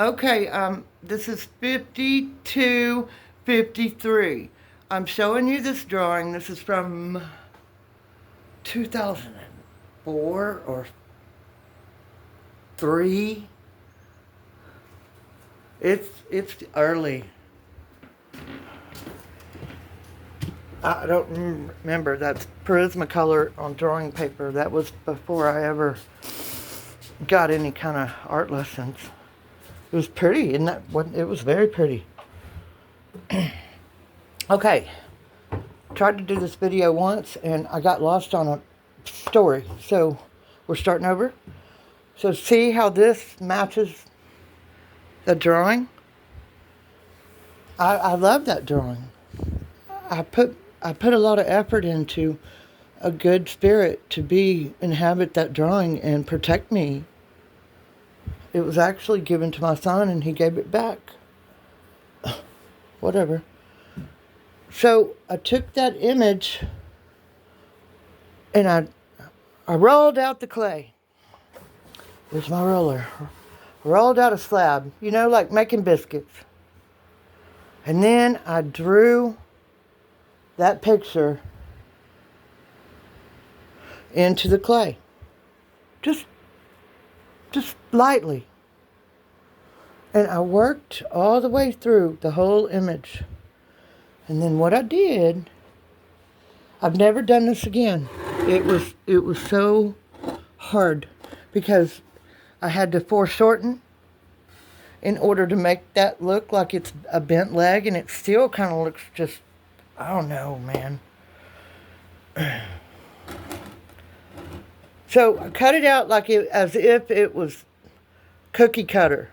Okay, this is 5253. I'm showing you this drawing. This is from 2004 or 3. It's early. I don't remember. That's Prismacolor on drawing paper. That was before I ever got any kind of art lessons. It was pretty, and that what it was very pretty. Okay, tried to do this video once, and I got lost on a story. So we're starting over. So see how this matches the drawing? I love that drawing. I put a lot of effort into a good spirit to inhabit that drawing and protect me. It was actually given to my son, and he gave it back. Whatever. So I took that image and I rolled out the clay. Here's my roller. Rolled out a slab, like making biscuits. And then I drew that picture into the clay. Just lightly. And I worked all the way through the whole image. And then what I did, I've never done this again. It was so hard because I had to foreshorten in order to make that look like it's a bent leg, and it still kind of looks just, I don't know, man. So I cut it out as if it was cookie cutter.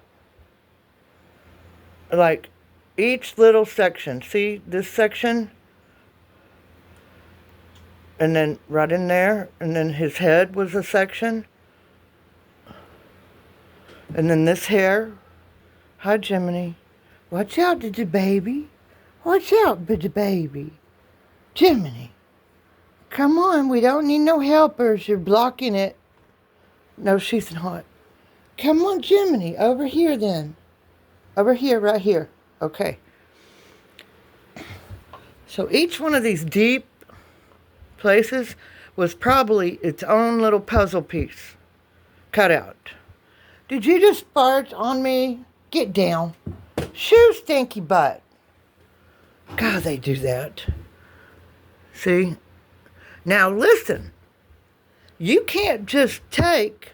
Like each little section. See this section? And then right in there, and then his head was a section. And then this hair. Hi, Jiminy. Watch out, did you baby? Watch out, did you baby? Jiminy. Come on, we don't need no helpers. You're blocking it. No, she's not. Come on, Jiminy. Over here, then. Over here, right here. Okay. So each one of these deep places was probably its own little puzzle piece cut out. Did you just fart on me? Get down. Shoo, stinky butt. God, they do that. See? Now listen. You can't just take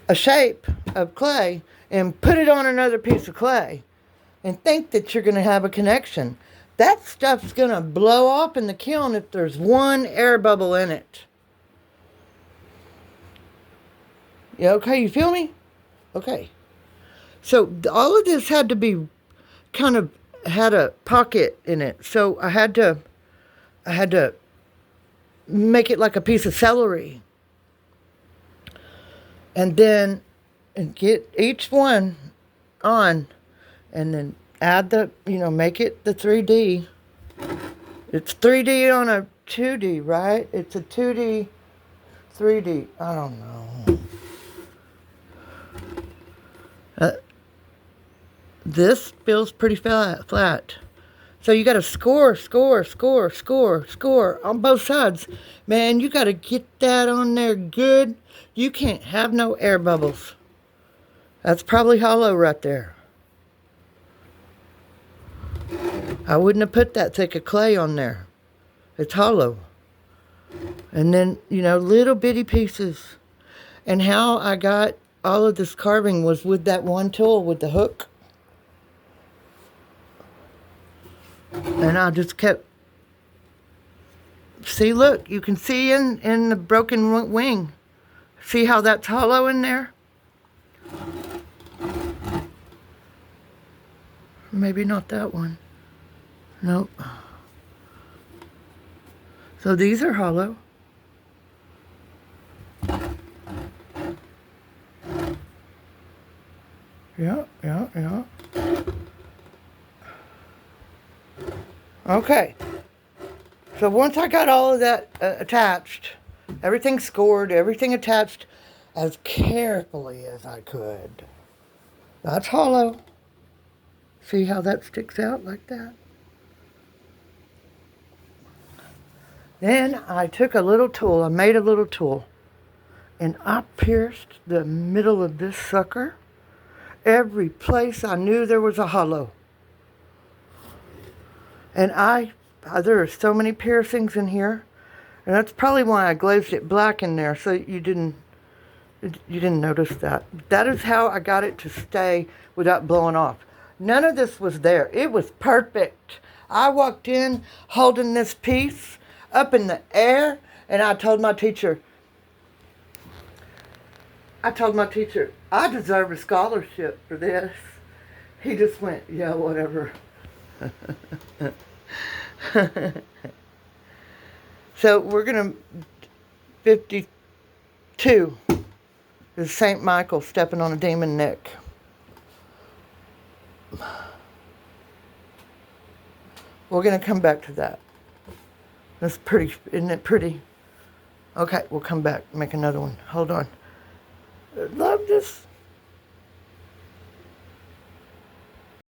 a shape of clay and put it on another piece of clay and think that you're going to have a connection. That stuff's going to blow off in the kiln if there's one air bubble in it. Yeah, okay, you feel me? Okay. So all of this had to be had a pocket in it. So I had to make it like a piece of celery. And then get each one on, and then add make it the 3D. It's 3D on a 2D, right? It's a 2D, 3D. I don't know. This feels pretty flat. So you got to score on both sides. Man, you got to get that on there good. You can't have no air bubbles. That's probably hollow right there. I wouldn't have put that thick of clay on there. It's hollow. And then, little bitty pieces. And how I got all of this carving was with that one tool with the hook. And I just kept... See, look, you can see in the broken wing. See how that's hollow in there? Maybe not that one. Nope. So these are hollow. Yeah. Okay. So once I got all of that attached, everything scored, everything attached, as carefully as I could. That's hollow. See how that sticks out like that? Then I took a little tool, I made a little tool, and I pierced the middle of this sucker. Every place I knew there was a hollow. And there are so many piercings in here. And that's probably why I glazed it black in there, so you didn't notice that. That is how I got it to stay without blowing off. None of this was there. It was perfect. I walked in holding this piece up in the air, and I told my teacher, I deserve a scholarship for this. He just went, yeah, whatever. So we're going to, 52 is St. Michael stepping on a demon neck. We're going to come back to that. That's pretty, isn't it pretty? Okay, we'll come back, make another one. Hold on. Love this.